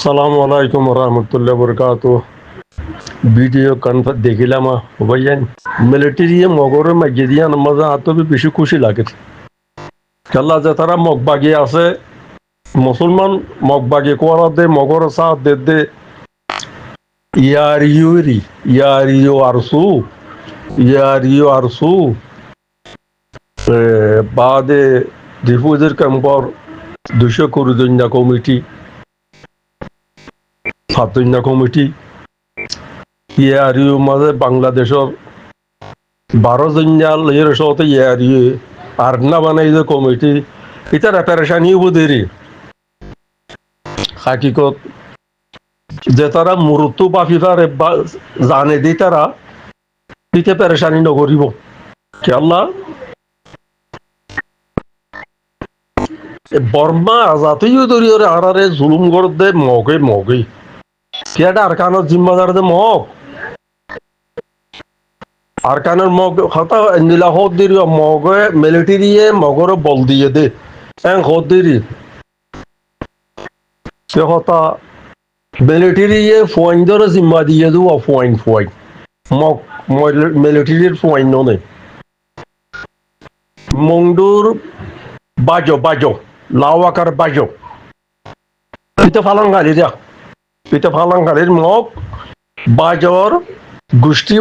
সালামু আলাইকুম রহমতুল্লাহ বরকাত। ভিডিও কনফার দেখিলাম ভাইয়ান মিলিটারি মগরের মাঝে দিয়ে মজা আতো বেশি খুশি লাগে। খেলা যে তারা মগবাগি আছে মুসলমান মগবাগি কোয়ারা দে মগর সাথ দে দে ইয়ারিউরি ইয়ারিও আরসু ইয়ারিও আরসু বাদে ডিফুজের ক্যাম্পর 200 জন্য কমিটি সাতজন্য কমিটি ইয়ারিও মাঝে বাংলাদেশের 12 এর সাথে ইয়ারিও আর না বানাই যে কমিটি এটা রেপারেশানি বুদেরি হাকিকত যে তারা মৃত্যু বাফিফারে জানে দি তারা দিতে পেরেশানি নকরিব আল্লাহ বর্মা জাতীয় দলীয় আরারে জুলুম করতে মগে মগে কেটা আরকানের জিম্মাদার দে মগ আরকানের মগ হতা নীলা হদ্দির মগে মিলিটারিয়ে মগর বল দিয়ে দে হদ্দিরি সে হতা মিলিটারিয়ে ফয়েন্ডর জিম্মা দিয়ে দু ফয়েন্ড ফয়েন্ড মগ মিলিটারির ফয়েন্ড ননে মংডুর বাজো বাজো লাওয়াকার বাজো পিতে ফালাঙ্গালির মগ বাজর গোষ্ঠী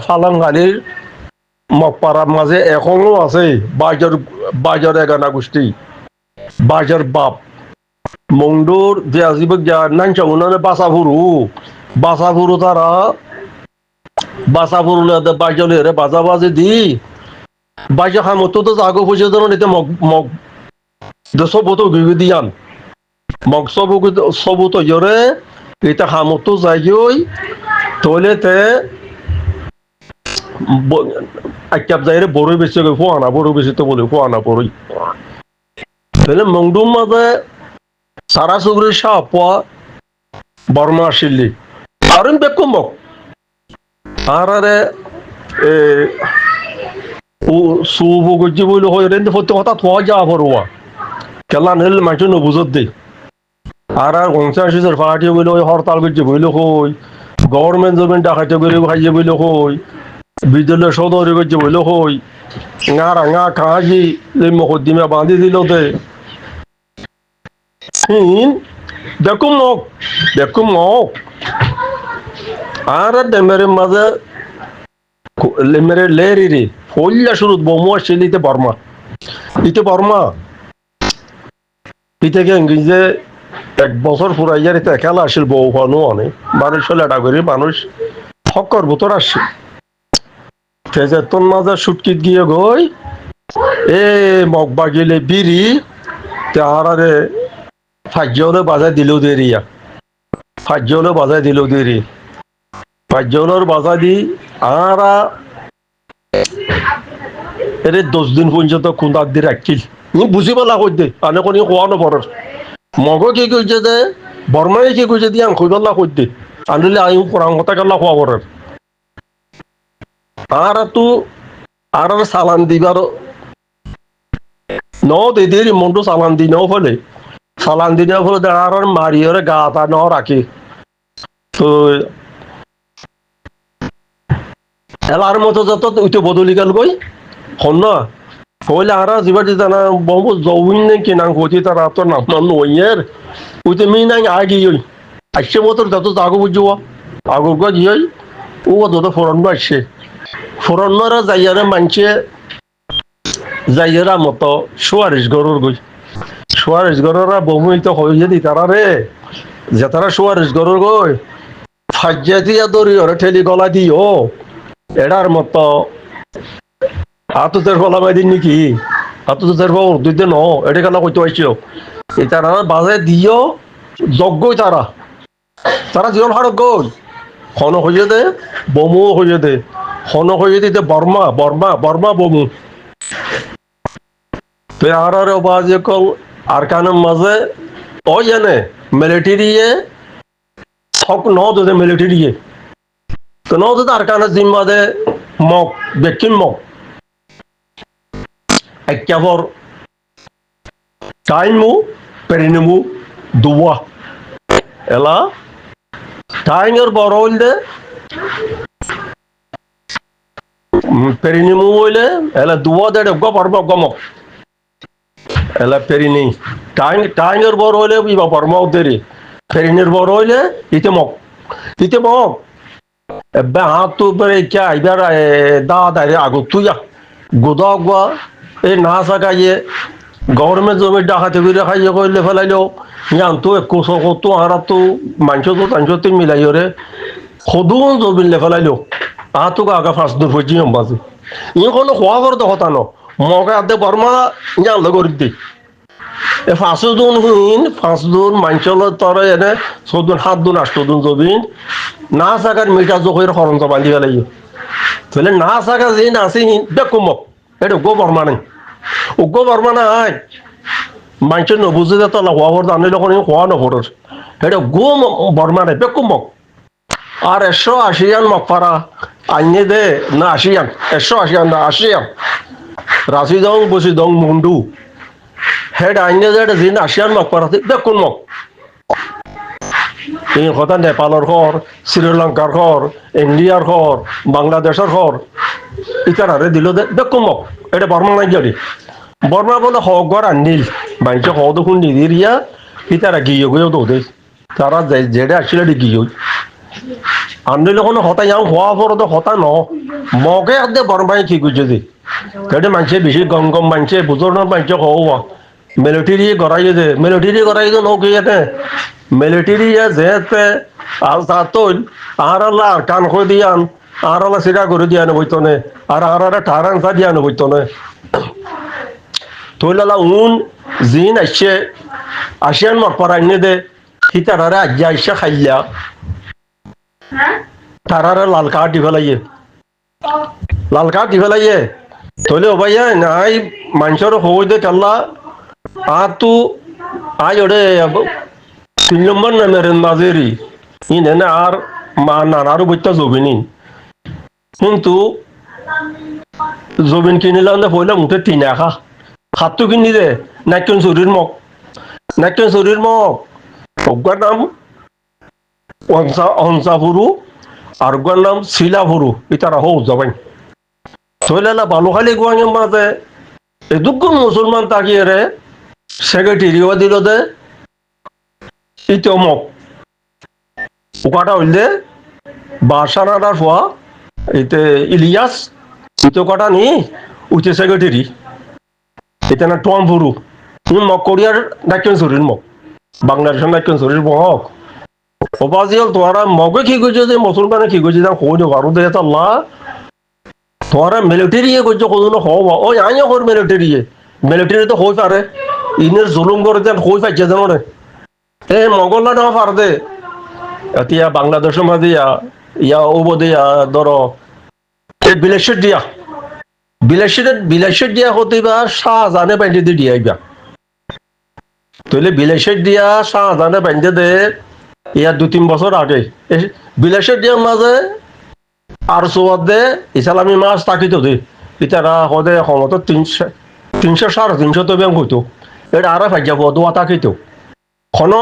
ফালাঙ্গালির মগ পাড়ার মাঝে এখনো আছে বাজর এগানা গোষ্ঠী বাজর বাপ মংডুর যে আজিব নাঞ্চা উনানে বাসাফুরু তারা বাসাফুরু বাজলের বাজাবাজি দি বাজা খামতো তো জাগো পয়সা ধরুন এতে মগ মগ সবতো দিয়ান মগ সবতো জোরে এটা খামতো যাই তলেতে আক্যাব যাইরে বড়ই বেশি ফোয়ানা বড় বেশি তো বলে ফোয়ানা বড়ই তাহলে মংডুম মাঝে সারা সুগ্রি সাপ বর্মা শিল্লি আর বেকুম মগ আরে সুবু গজ্জি বইল হই রেন্দে ফতে কথা থোয়া যা ফরওয়া কেলা নেল মাইটো নবুজত দে আর কনসাসের পার্টি বইল হরতাল গজ্জি বইল হই গভর্নমেন্ট জমেন্ট ডাকাইতে গরে খাইয়ে বইল হই বিদ্যালয় সদরে গজ্জি বইল হই ngā কাজি এই মকদ্দিমা বাঁধি দিল দে দেখুম মক আর ডেমের মাঝে মেরে লেরি রে ফল্লা শুরু বমুয়া শিলিতে বর্মা ইতে যে 1 বছর ফুরাইয়ার ইতে খেলা আসিল বউ ফানো অনেক মানুষ লেটা করি মানুষ হকর ভুতর আসছে তেজের তোর মাঝে সুটকিত গিয়ে গই এ মগবা গেলে বিড়ি তাহারে ফাজ্যলে বাজায় দিল দেরিয়া ফাজ্যলে বাজায় দিল দেরি ফাজ্যলের বাজা দি আরা এরে 10 দিন পর্যন্ত খুন্দার দিয়ে রাখিল বুঝি পেলা কই দে আনে কোনি কোয়ানো পড়ার মগ কি কইছে দে বর্মাই কি কইছে দিয়ে আঙ্কুই পেলা কই দে আনলে আই কোরআন কথা কাল্লা খোয়া পড়ার আর সালান দিবার ন দে দেরি মন্ডু সালান দি নাও ফলে সালান দি নাও ফলে আর মারিয়রে গাতা ন রাখি তো এলার মতো যত উইতে বদলি গেল কই হন না কইলে আর জিবার দিতা না বহু জউইন নে কি নাং কইতি তারা তো নাম নইয়ের উইতে মি নাই আগি ওই আসছে মতো যত জাগো বুঝুয়া আগো গা জিই ও যত ফরন আসছে ফরনরা যাইয়ারে মানছে যাইয়ারা মতো সুয়ারিশ গরুর গই সুয়ারিশ গরুরা বহুই তো হইয়ে দি তারা রে যে তারা সুয়ারিশ গরুর গই ফাজ্জাতিয়া দরি ওরে ঠেলি গলা দিও এটার মতো হাতুতের গলা মাই দিন নাকি হাতুতের উর্দু দিন এটা কেন কইতে পারছো তারা বাজে দিও যজ্ঞই তারা জীবন হারক গই খন হইয়ে দে বমু হইয়ে দে খন হইয়ে দিতে বর্মা বর্মা বর্মা বমু তো আর বাজে কল আরকানের মাঝে ওই জানে মিলিটারিয়ে হক ন দে মিলিটারিয়ে তো ন দে আরকানের জিম্মা দে মগ বেকিম মগ একেবারে টাইমু পেরিনমু দুয়া এলা টাইমের বড় হইলে পেরিনিমু হইলে এলা দুয়া দেড় পর্ব গমক এলা পেরিনি টাইমের বড় হইলে ইবা পর্ম দেরি পেরিনির বড় হইলে ইতে মক এবার হাত তো কে এবার দা দাঁড়ে আগত তুই গোদা গুয়া এই না সাকাইয়ে গভর্নমেন্ট জমি ডাকাতি করে খাইয়ে কইলে ফেলাইলেও জান তো একশো কত আর তো মাংস তো টাংস তো মিলাই রে সদুন জমিন লেফেলাইলেও তো আগা ফার্স্ট দূর হয়েছি বাজে ই কোনো খোয়া করে তো কথা ন মগে আদে বর্মা জানলে গরিব দি এ পাঁচ দুন মাংসল তরে এনে চৌদুন সাত দুন আট দুন জমিন না চাকার মিঠা জোখের খরঞ্চ বান্ধি ফেলাই তাহলে না চাকা যে নাচি বেকুমক এটা গো বর্মা নেই গো বর্মা নাই মানুষ নবুঝে যে তলা হওয়া ভর জানিলে কোনো হওয়া নভরের এটা গো বর্মা নেই বেকুমক আর 180 মক পারা আইনে দে না 80 180 না 80 রাশি দং বসি দং মুন্ডু হেড আইনে দে জিন 80 মক পারা বেকুন মক এই কথা নেপালের ঘর শ্রীলঙ্কার ঘর ইন্ডিয়ার ঘর বাংলাদেশের ঘর ইতারে দিল দে বেকুমক এটা বর্মা নাই জানি বর্মা বলে হক ঘর আনিল বাইচ হক দেখুন নিদিরিয়া ইতারা গিয়ে গিয়েও তো দেয় তারা যেটা আসলে গিয়ে আনলে কোনো হতা যাও হওয়া পর তো হতা ন মগে আদে বর্মাই কি করছে দে কেটে মানুষে বেশি গম গম মানুষে বুজুর্গ মানুষ হওয়া মিলিটারি গড়াই দে মিলিটারি গড়াই দে নৌকে যেতে মিলিটারি যেতে আর তা তোল আর আল্লাহ কান করে দিয়ান আর আল্লাহ সিরা করে দিয়ানো বইতো নে আর ঠারান সা দিয়ানো বইতো নে তোলালা উন জিন আসছে আসিয়ান মকপার আইনে দে হিতারারে আজ্ঞা আইসা খাইলা তারারে লাল কার্ড দি ফেলাইয়ে তলে ও ভাইয়া নাই মানুষের হই দে কাল্লা আর তু আই ওরে 3 নম্বর নামের মাঝেরি ইনে আর মা নানারও বইটা জবিনি কিন্তু জবিন কিনিলাম না পয়লা মুঠে 3 আখা হাতটো কিনি দে নাক্যন শরীর মক অজ্ঞার নাম অনসাফুরু আর ওর নাম শিলাফুরু ইতারা হো যাবেন তৈলালা ভালো খালি গোয়াঙের মাঝে এদুক মুসলমান তাকিয়ে রে সেক্রেটারিও দিল দে ইতমক ওকাটা হইলে বাসানাদার হওয়া এতে ইলিয়াস ইতো কটা নি উঠে সেক্রেটারি এটা না টমফুরু মক কোরিয়ার নাক্যন শরীর মক বাংলাদেশের নাক্যন শরীর মক অবাজিল তোরা মগে কি করছে যে মুসলমানে কি করছে যা কই পারো দে আল্লাহ তোরা মিলিটারি করছে কোন হওয়া ওই আইও কর মিলিটারি তো হই পারে ইনের জুলুম করে দেন হই পাইছে জানো রে এ মগল্লা না পার দে এতিয়া বাংলাদেশের মাঝে ইয়া ওবদিয়া ধরো বিলাসের দিয়া হতে বা শাহজাহানে বাইন্দে দিয়ে দিয়াইবা তাহলে বিলাসের দিয়া শাহজাহানে বাইন্দে দে ইয়ার 2-3 বছর আগে বিলাসের দিয়ার মাঝে আর সোয়াদে ইসলামী মাছ তাকিত দে ইতারা হদে সমত 300-350 তো ব্যাংক হইতো এটা আর ফাই যাব দোয়া তাকিত খন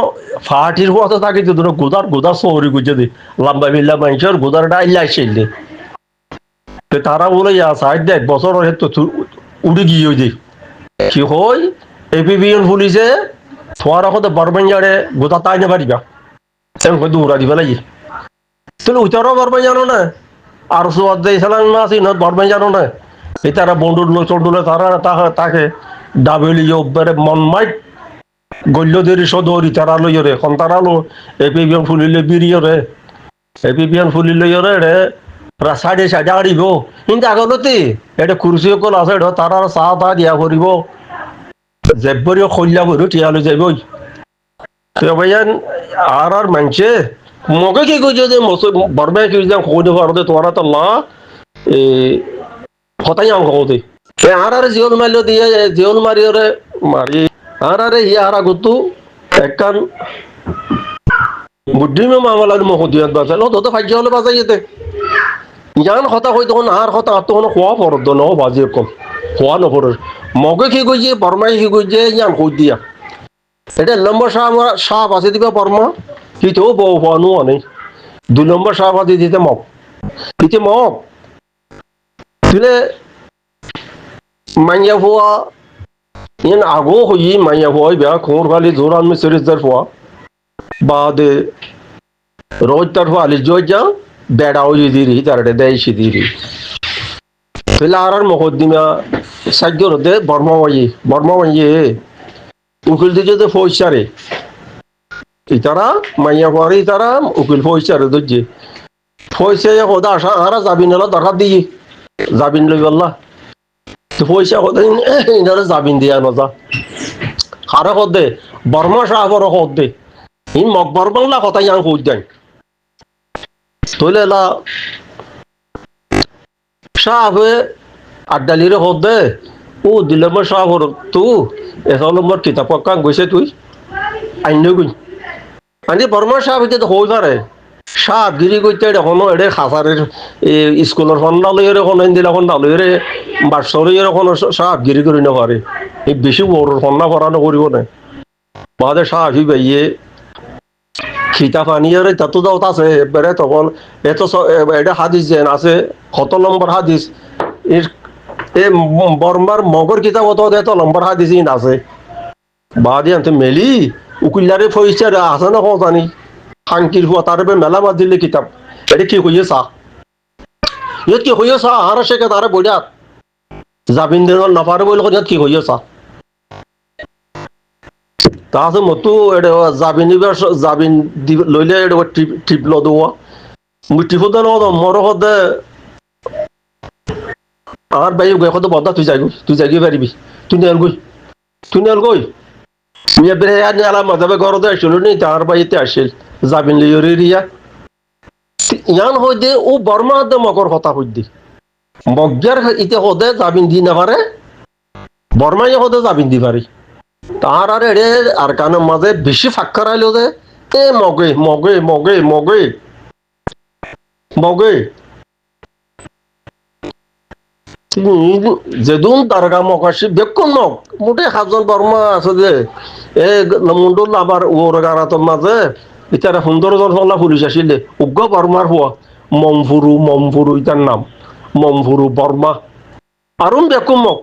ফাটির হওয়া তো তাকিত ধরো গোদার সৌরি গুজে দে লম্বা বিল্লা মানুষের গোদারটা আইলা আসলে তারা বলে সাইড দে 1 বছর উড়ে গিয়ে দে কি হয় এপিবিএন পুলিশে তোমার হতে বরবেঞ্জারে গোদা তাই না পারিবা দৌড়া দিবে লাগি তাহলে উচারও বরবাই জানো না আর সোয়াদ ইসলাম মাছ ইনত বরবাই জানো না এই তারা বন্ডুল চন্ডুলে তারা তাকে ডাবেলিও মন মাইক গল্য দেরি সদরি তারা লইরে এখন তারা লো এপিবিএন ফুলিলে বিরিয়রে রে সাইডে আড়িব কিন্তু আগলতে এটা কুরসি অকল আছে তারা চাহ তা দিয়া করিব জেবরি খল্লা করি টিয়ালে যাবই ভাইয়ান আর মানছে মগে কি কইছে যে বরবে কি যাম কইতে পারতে তোরা তো লা হতাই আম কইতে আর জিওল মারিও দিয়ে জিওল মারিওরে মারি আর ইয়ারা গতু একখান বুদ্ধিমে মামলার মহদিয়াত বাঁচালো তো ফাইজ হলে বাঁচাই যেতে জান কথা কই তখন আর কথা তখন খোয়া পড়ত ন বাজে কম খোয়া নপড়ে মগে কি কইছে বর্মাই কি কইছে জান কই দিয়া এটা লম্বা সাপ আছে দিবা বর্মা হিতেও বউ পানো অনেক 2 নম্বর সভাপতি দিতে মগ দিতে মগ তুলে মাইয়া ফুয়া ইন আগো হই মাইয়া ফুয়া বিয়া খোর খালি জোরান মে সিরিজদার ফুয়া বাদে রোজ তার ফুয়া আলি জয় বেড়াও দিদি তারটে দেয় সিদিরি তুলে আর মকদ্দিমা সাজ্ঞর দে বর্মাবাই উকিল দিকে যে পয়সারে ইতারা মাইয়া ফুয়ারি তারা উকিল পয়সারে দজ্জে পয়সা খোদা আসা আরা জাবিন এলা দরকার দিয়ে জাবিন লই বললা তো পয়সা খোদা ইনারে জাবিন দিয়া নজা হারে খোদে বর্মা সাহাবর খোদে ইন মকবর বাংলা কথা ইয়াং কই দেন তোলে এলা সাহাবে আড্ডালিরে খোদে ও দিলে মো সাহাবর তু এখন নম্বর কিতাব পক্কা গৈছে তুই আইন গুই আনি বর্মা সাহাবে তো হই পারে সাহাবগিরি করতে এখনো এড়ে খাসারের স্কুলের ফন্ডা লইরে এখন দিলে ফন্ডা লইরে বাচ্চা এখন সাহাবগিরি করি না পারে এই বেশি বড় ফন্ডা পড়ানো করিব না বাদে সাহাবি বাইয়ে খিতা পানিয়ারে তাতো দাও আছে এবারে তখন এত এটা হাদিস যেন আছে কত নম্বর হাদিস এ বর্মার মগর কিতাব অত এত নম্বর হাদিস ইন আছে বাদে আনতে মেলি উকিলারে পয়সা আছে না কত জানি হাঙ্কির হুয়া তার মেলা বাদ দিলে কিতাব এটা কি হইয়ে চা ইয়াত কি হইয়ে চা আর সে তারে বইয়া জাবিন দিন নাপারে বলে ইয়াত কি হইয়ে চা তা আছে মতো এটা জাবিন লইলে এটা ট্রিপ ল দেওয়া মুই ট্রিপ দে ল মর হদে আর ভাই গে কত বদা তুই যাই পারিবি তুই নেল গই মিয়া বেরে আলা মাদাবে ঘরতে আসিল নি তার বাইতে আসিল জাবিন লিয়রি রিয়া ইয়ান হইদে ও বর্মা দে মগর কথা হইদি মগ্যার ইতে হদে জাবিন দি না পারে বর্মাই হদে জাবিন দি পারি তার আর এড়ে আর কানের মাঝে বেশি ফাক্কার আইলো যে এ মগে যেদুন তারকা মকাশি বেকুন মগ মোটে সাতজন বর্মা আছে যে এ মুন্ডুল আবার ওর গারাতর মাঝে ইতারা সুন্দরজন হল্লা পুলিশ আসিলে উগ্র বর্মার হওয়া মমফুরু ইতার নাম মমফুরু বর্মা আরুন বেকুন মগ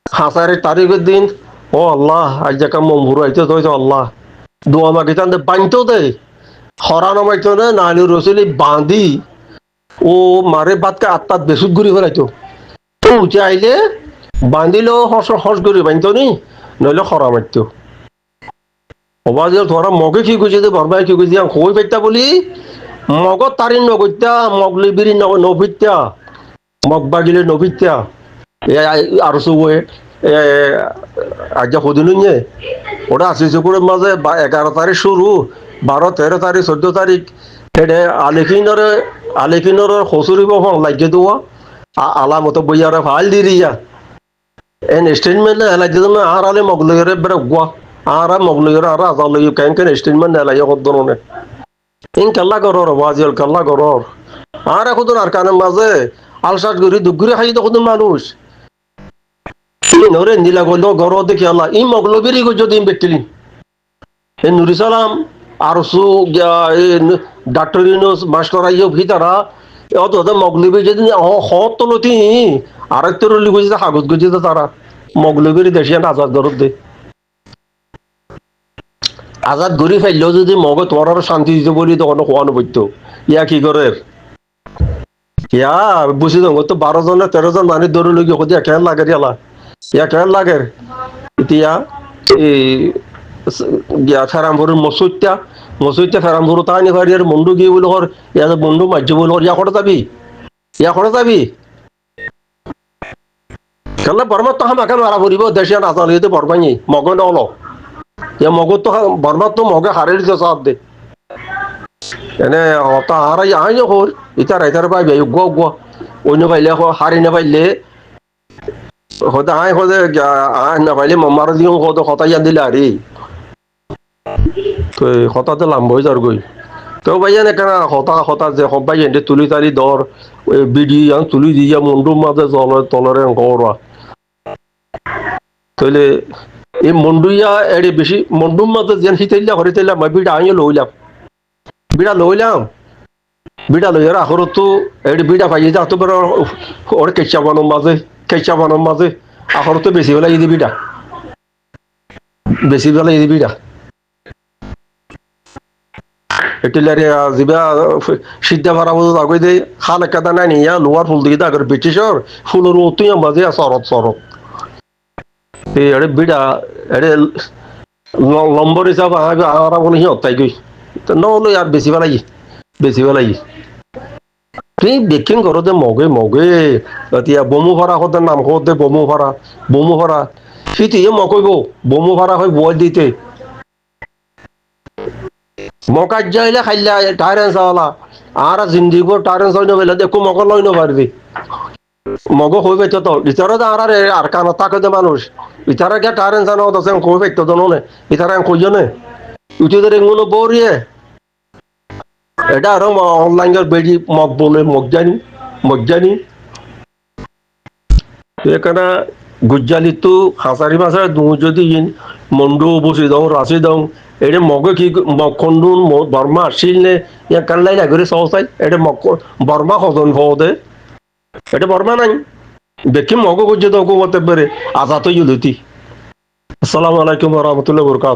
হাসারে তারিখের দিন ও আল্লাহ আজ জাকা মমফুরু আইতে তো আল্লাহ দোয়া মাগি তান বাঁধতেও দে হরানো মাইতো না নানি রসুলি বাঁধি ও মারে বাদকে আত্মাত বেসুত ঘুরি ফেলাইতো উঠে আইলে বাঁধিলেও হস করে বাঁধতো নি নইলে খরা মারতো হবা যে ধরা মগে কি গুছি যে বরবাই কি গুছি কই পাইতা বলি মগত তারি নগত্যা মগলি বিরি নভিত্যা মগ বাগিলে নভিত্যা আর সবয়ে আজ সদিনে ওটা 80 চকুরের মাঝে 11 তারিখ শুরু 12 13 তারিখ 14 তারিখ সেটা আলেকিনর খসুরিব লাগিয়ে দেওয়া আলামতো বইয়ারে ফাইল দি রিয়া এন স্টেটমেন্ট এলাই দিন আর আলে মগলয়রে বেরে গুয়া আর মগলয়রে আর আজালয় কেন স্টেটমেন্ট এলাই কদরনে ইন কাল্লা করর ওয়াজিল কাল্লা করর আর এখন আর কানের মাঝে আলসাট গরি দুগুরি খাই তো কোন মানুষ নরে নীলা গল গর দেখি আল্লাহ ই মগলবিরি গো যদি বেটিলি এ নুরি সালাম আর সু ডাক্তার ইউনুস মাস্টার আইও ভিতরা অত মগলবি যদি হত তলতি আর তোর লিখেছে কাগজ গজিতে তারা মগলবির দেশে আজাদ গরত দে আজাদ গরি ফেললেও যদি মগ তোমার আরো শান্তি দিতে বলি তখন খোয়ানো পড়তো ইয়া কি করে ইয়া বুঝি দঙ্গ তো 12 জন 13 জন মানে দৌড়ে লগি দিয়া কেন লাগে রিয়ালা ইয়া কেন লাগে এতিয়া এই ফেরামপুরের মসুইত্যা ফেরামপুর তানি ফারিয়ার মন্ডু গিয়ে বলে হর ইয়া বন্ধু মাঝে বলে হর ইয়া করে যাবি কেন বর্মা তো আমাকে মারা পড়িব দেশে নাজাল হইতে বর্মাই মগ নল ইয়া মগ তো বর্মা তো মগে হারে দিতে চাপ দে এনে হতা হারাই আইন হর ইতার পাইবে গো অন্য পাইলে হারি না পাইলে হতে আয় না পাইলে মামার দিন কত কথা ইয়ান দিলে আরে তো হতাতে লাম্ব হয়ে যার গই তো ভাইয়া না কেন হতা যে সবাই এনে তুলি তালি দর বিডি তুলি দিয়া মন্ডুর মাঝে জলের তলরে গড়া তাহলে এই মন্ডুইয়া এড়ে বেশি মন্ডুর মাঝে যেন হিতাইলা হরিতাইলা মাই বিডা আইন লইলাম বিড়া লইলাম বিড়া লইয়ার আখরত তো এটি বিড়া পাইয়ে যা তো বের ওর কেঁচা বানোর মাঝে আখরত তো বেশি বেলা ইদি বিড়া বেশি বেলা ইদি বিড়া এটিলারে যিবা সিদ্ধা ভাড়া মতো আগে দে খাল একাদা নাই নিয়া লোয়ার ফুল দিকে আগের ব্রিটিশর ফুলের অতুই মাঝে চরত চরত এড়ে বিড়া এড়ে লম্বর হিসাব আর মনে হত্যাই গই নহলে আর বেশি বেলাই তুই বেকিং করতে মগে মগে এতিয়া বমু ভাড়া হতে নাম হতে বমু ভাড়া সিটি মকইব বমু ভাড়া হয় বয় দিতে মকাজ যাইলে খাইলা টায়ারেন্স হলা আর জিন্দিগো টায়ারেন্স হইন বেলা দেখো মগ লইন পারবি মগ হই পাইতো তো ইতারা আর কান তাকে দে মানুষ ইতারা কে টায়ারেন্স আনো দছে কই পাইতো তো নে ইতারা কইজনে উঠে ধরে গুলো বরিয়ে এটা আরো অনলাইনের বেড়ি মগ বলে মজ্জানি এখানে গুজ্জালি তো হাসারি মাছের দু যদি মন্ডু বসি দং রাশি দং এটা মগে কি মকন্দুন বর্মা আসিল নে ইয়া কাল্লাই না করে সহসাই এটা বর্মা সদন ফদে এটা বর্মা নাই দেখি মগ গুজ্জে দং কো বলতে পারে আজাত ইউলতি আসসালামু আলাইকুম ওয়া রাহমাতুল্লাহি ওয়া বারাকাতুহু